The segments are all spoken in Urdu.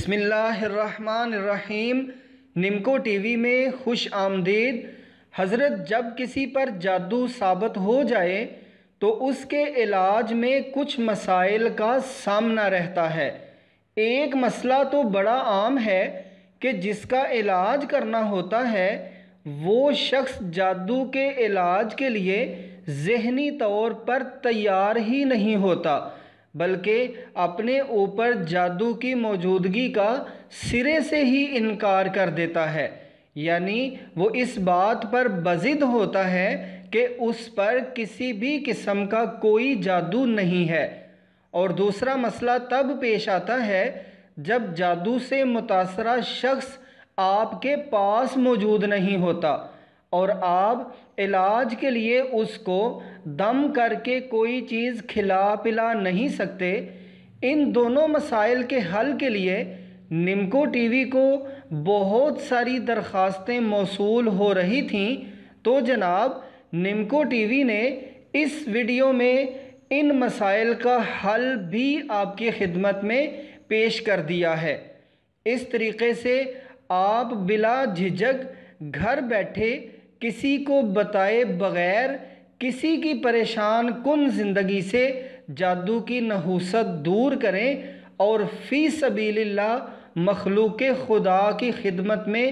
بسم اللہ الرحمن الرحیم۔ نمکو ٹی وی میں خوش آمدید۔ حضرت، جب کسی پر جادو ثابت ہو جائے تو اس کے علاج میں کچھ مسائل کا سامنا رہتا ہے۔ ایک مسئلہ تو بڑا عام ہے کہ جس کا علاج کرنا ہوتا ہے وہ شخص جادو کے علاج کے لیے ذہنی طور پر تیار ہی نہیں ہوتا، بلکہ اپنے اوپر جادو کی موجودگی کا سرے سے ہی انکار کر دیتا ہے، یعنی وہ اس بات پر بضد ہوتا ہے کہ اس پر کسی بھی قسم کا کوئی جادو نہیں ہے۔ اور دوسرا مسئلہ تب پیش آتا ہے جب جادو سے متاثرہ شخص آپ کے پاس موجود نہیں ہوتا اور آپ علاج کے لیے اس کو دم کر کے کوئی چیز کھلا پلا نہیں سکتے۔ ان دونوں مسائل کے حل کے لیے نمکو ٹی وی کو بہت ساری درخواستیں موصول ہو رہی تھیں، تو جناب نمکو ٹی وی نے اس ویڈیو میں ان مسائل کا حل بھی آپ کی خدمت میں پیش کر دیا ہے۔ اس طریقے سے آپ بلا جھجک گھر بیٹھے کسی کو بتائے بغیر کسی کی پریشان کن زندگی سے جادو کی نحوست دور کریں اور فی سبیل اللہ مخلوق خدا کی خدمت میں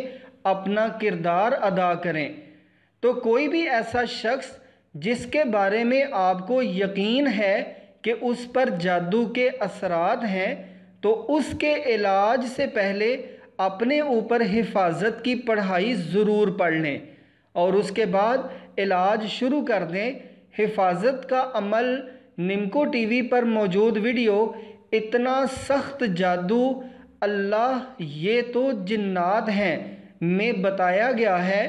اپنا کردار ادا کریں۔ تو کوئی بھی ایسا شخص جس کے بارے میں آپ کو یقین ہے کہ اس پر جادو کے اثرات ہیں، تو اس کے علاج سے پہلے اپنے اوپر حفاظت کی پڑھائی ضرور پڑھ لیں اور اس کے بعد علاج شروع کر دیں۔ حفاظت کا عمل نمکو ٹی وی پر موجود ویڈیو اتنا سخت جادو اللہ یہ تو جنات ہیں میں بتایا گیا ہے۔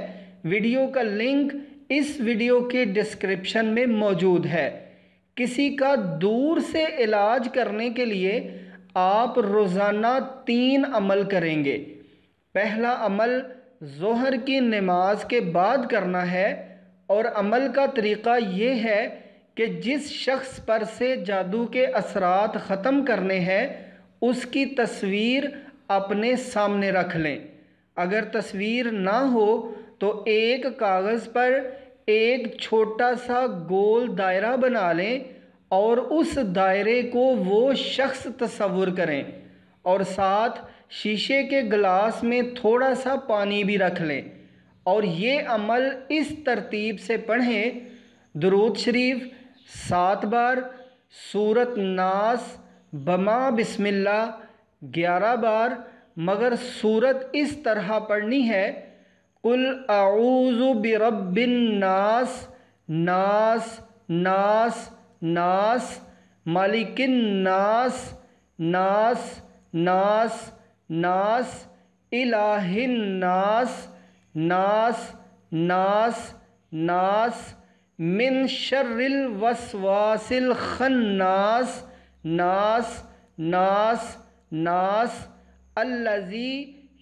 ویڈیو کا لنک اس ویڈیو کے ڈسکرپشن میں موجود ہے۔ کسی کا دور سے علاج کرنے کے لیے آپ روزانہ 3 عمل کریں گے۔ پہلا عمل ظہر کی نماز کے بعد کرنا ہے، اور عمل کا طریقہ یہ ہے کہ جس شخص پر سے جادو کے اثرات ختم کرنے ہیں اس کی تصویر اپنے سامنے رکھ لیں۔ اگر تصویر نہ ہو تو ایک کاغذ پر ایک چھوٹا سا گول دائرہ بنا لیں اور اس دائرے کو وہ شخص تصور کریں اور ساتھ شیشے کے گلاس میں تھوڑا سا پانی بھی رکھ لیں، اور یہ عمل اس ترتیب سے پڑھیں: درود شریف 7 بار، سورۃ ناس بما بسم اللہ 11 بار، مگر سورت اس طرح پڑھنی ہے: قل اعوذ برب الناس، ناس ناس ناس، مالک الناس، ناس ناس ناس، الہ الناس، ناس ناس ناس، من شر الوسواس الخناس، ناس ناس ناس، الذی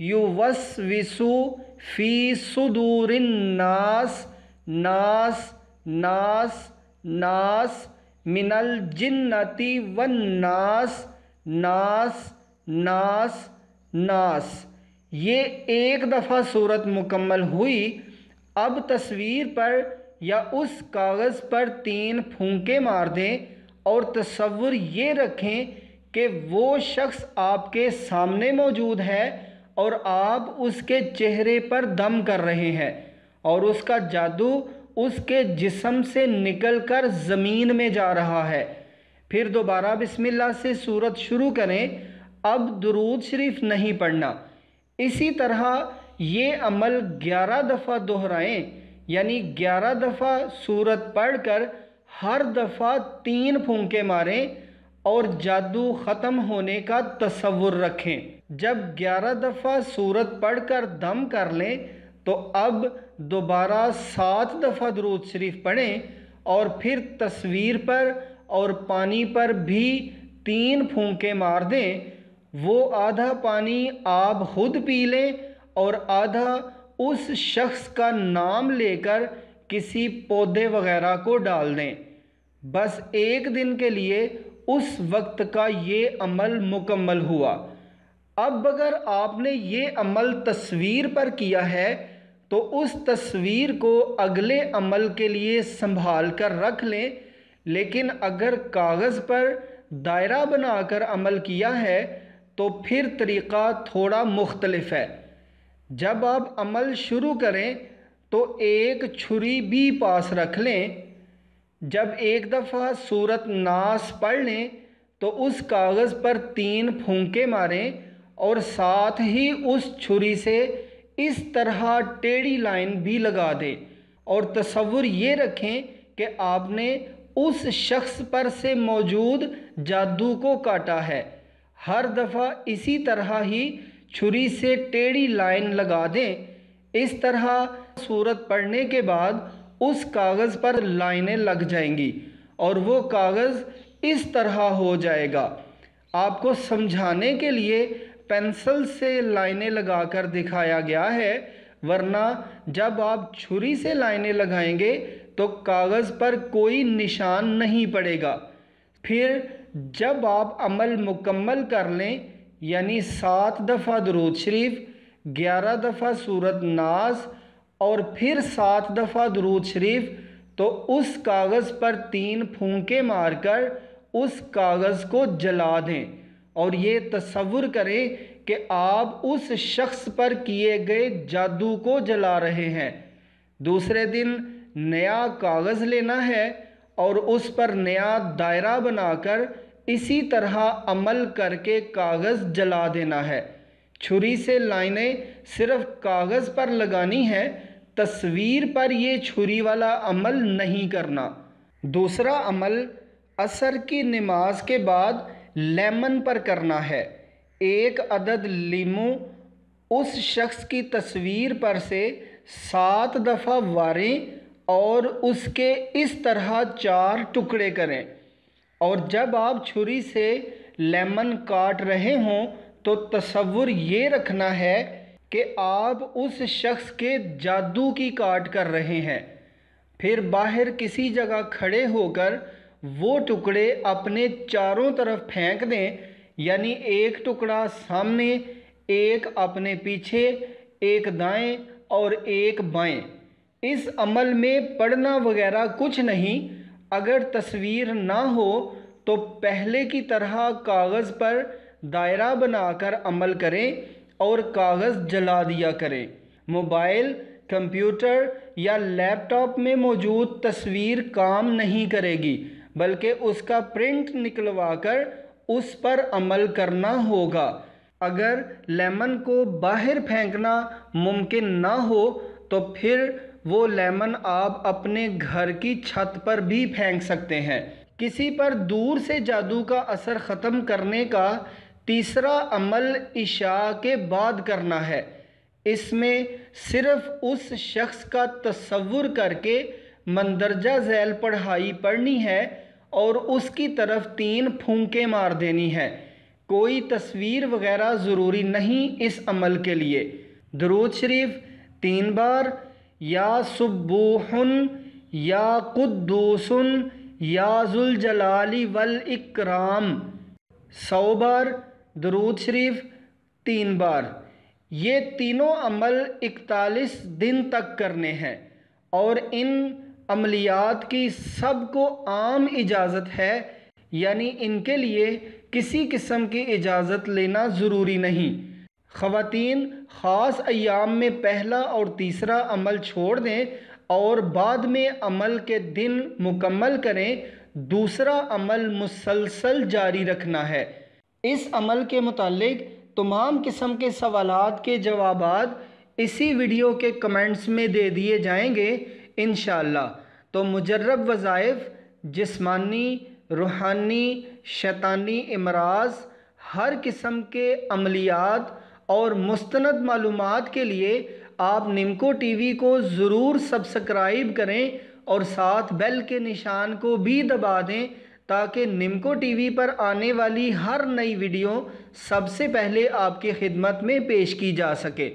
یوسوس فی صدور الناس، ناس ناس ناس، من الجنۃ والناس، ناس ناس ناس۔ یہ ایک دفعہ صورت مکمل ہوئی۔ اب تصویر پر یا اس کاغذ پر 3 پھونکے مار دیں اور تصور یہ رکھیں کہ وہ شخص آپ کے سامنے موجود ہے اور آپ اس کے چہرے پر دم کر رہے ہیں اور اس کا جادو اس کے جسم سے نکل کر زمین میں جا رہا ہے۔ پھر دوبارہ بسم اللہ سے سورت شروع کریں۔ اب درود شریف نہیں پڑھنا۔ اسی طرح یہ عمل 11 دفعہ دہرائیں، یعنی 11 دفعہ سورت پڑھ کر ہر دفعہ 3 پھونکے ماریں اور جادو ختم ہونے کا تصور رکھیں۔ جب 11 دفعہ سورت پڑھ کر دم کر لیں تو اب دوبارہ 7 دفعہ درود شریف پڑھیں اور پھر تصویر پر اور پانی پر بھی 3 پھونکے مار دیں۔ وہ آدھا پانی آپ خود پی لیں اور آدھا اس شخص کا نام لے کر کسی پودے وغیرہ کو ڈال دیں۔ بس 1 دن کے لیے اس وقت کا یہ عمل مکمل ہوا۔ اب اگر آپ نے یہ عمل تصویر پر کیا ہے تو اس تصویر کو اگلے عمل کے لیے سنبھال کر رکھ لیں، لیکن اگر کاغذ پر دائرہ بنا کر عمل کیا ہے تو پھر طریقہ تھوڑا مختلف ہے۔ جب آپ عمل شروع کریں تو ایک چھری بھی پاس رکھ لیں۔ جب ایک دفعہ سورۃ ناس پڑھ لیں تو اس کاغذ پر 3 پھونکے ماریں اور ساتھ ہی اس چھری سے اس طرح ٹیڑھی لائن بھی لگا دیں، اور تصور یہ رکھیں کہ آپ نے اس شخص پر سے موجود جادو کو کاٹا ہے۔ ہر دفعہ اسی طرح ہی چھری سے ٹیڑھی لائن لگا دیں۔ اس طرح سورت پڑھنے کے بعد اس کاغذ پر لائنیں لگ جائیں گی اور وہ کاغذ اس طرح ہو جائے گا۔ آپ کو سمجھانے کے لیے پینسل سے لائنیں لگا کر دکھایا گیا ہے، ورنہ جب آپ چھری سے لائنیں لگائیں گے تو کاغذ پر کوئی نشان نہیں پڑے گا۔ پھر جب آپ عمل مکمل کر لیں، یعنی 7 دفعہ درود شریف، 11 دفعہ سورۃ ناس اور پھر 7 دفعہ درود شریف، تو اس کاغذ پر 3 پھونکے مار کر اس کاغذ کو جلا دیں اور یہ تصور کریں کہ آپ اس شخص پر کیے گئے جادو کو جلا رہے ہیں۔ دوسرے دن نیا کاغذ لینا ہے اور اس پر نیا دائرہ بنا کر اسی طرح عمل کر کے کاغذ جلا دینا ہے۔ چھری سے لائنیں صرف کاغذ پر لگانی ہے، تصویر پر یہ چھری والا عمل نہیں کرنا۔ دوسرا عمل عصر کی نماز کے بعد لیمن پر کرنا ہے۔ 1 عدد لیموں اس شخص کی تصویر پر سے 7 دفعہ واریں اور اس کے اس طرح 4 ٹکڑے کریں، اور جب آپ چھری سے لیمن کاٹ رہے ہوں تو تصور یہ رکھنا ہے کہ آپ اس شخص کے جادو کی کاٹ کر رہے ہیں۔ پھر باہر کسی جگہ کھڑے ہو کر وہ ٹکڑے اپنے چاروں طرف پھینک دیں، یعنی ایک ٹکڑا سامنے، ایک اپنے پیچھے، ایک دائیں اور ایک بائیں۔ اس عمل میں پڑھنا وغیرہ کچھ نہیں۔ اگر تصویر نہ ہو تو پہلے کی طرح کاغذ پر دائرہ بنا کر عمل کریں اور کاغذ جلا دیا کریں۔ موبائل، کمپیوٹر یا لیپ ٹاپ میں موجود تصویر کام نہیں کرے گی، بلکہ اس کا پرنٹ نکلوا کر اس پر عمل کرنا ہوگا۔ اگر لیمن کو باہر پھینکنا ممکن نہ ہو تو پھر وہ لیمن آپ اپنے گھر کی چھت پر بھی پھینک سکتے ہیں۔ کسی پر دور سے جادو کا اثر ختم کرنے کا تیسرا عمل عشاء کے بعد کرنا ہے۔ اس میں صرف اس شخص کا تصور کر کے مندرجہ ذیل پڑھائی پڑھنی ہے اور اس کی طرف 3 پھونکے مار دینی ہے۔ کوئی تصویر وغیرہ ضروری نہیں اس عمل کے لیے۔ درود شریف 3 بار، یا سبوح یا قدوس یا ذوالجلال والاکرام 100 بار، درود شریف 3 بار۔ یہ تینوں عمل 41 دن تک کرنے ہیں، اور ان عملیات کی سب کو عام اجازت ہے، یعنی ان کے لیے کسی قسم کی اجازت لینا ضروری نہیں۔ خواتین خاص ایام میں پہلا اور تیسرا عمل چھوڑ دیں اور بعد میں عمل کے دن مکمل کریں۔ دوسرا عمل مسلسل جاری رکھنا ہے۔ اس عمل کے متعلق تمام قسم کے سوالات کے جوابات اسی ویڈیو کے کمنٹس میں دے دیے جائیں گے انشاءاللہ۔ تو مجرب وظائف، جسمانی، روحانی، شیطانی امراض، ہر قسم کے عملیات اور مستند معلومات کے لیے آپ نمکو ٹی وی کو ضرور سبسکرائب کریں اور ساتھ بیل کے نشان کو بھی دبا دیں تاکہ نمکو ٹی وی پر آنے والی ہر نئی ویڈیو سب سے پہلے آپ کی خدمت میں پیش کی جا سکے۔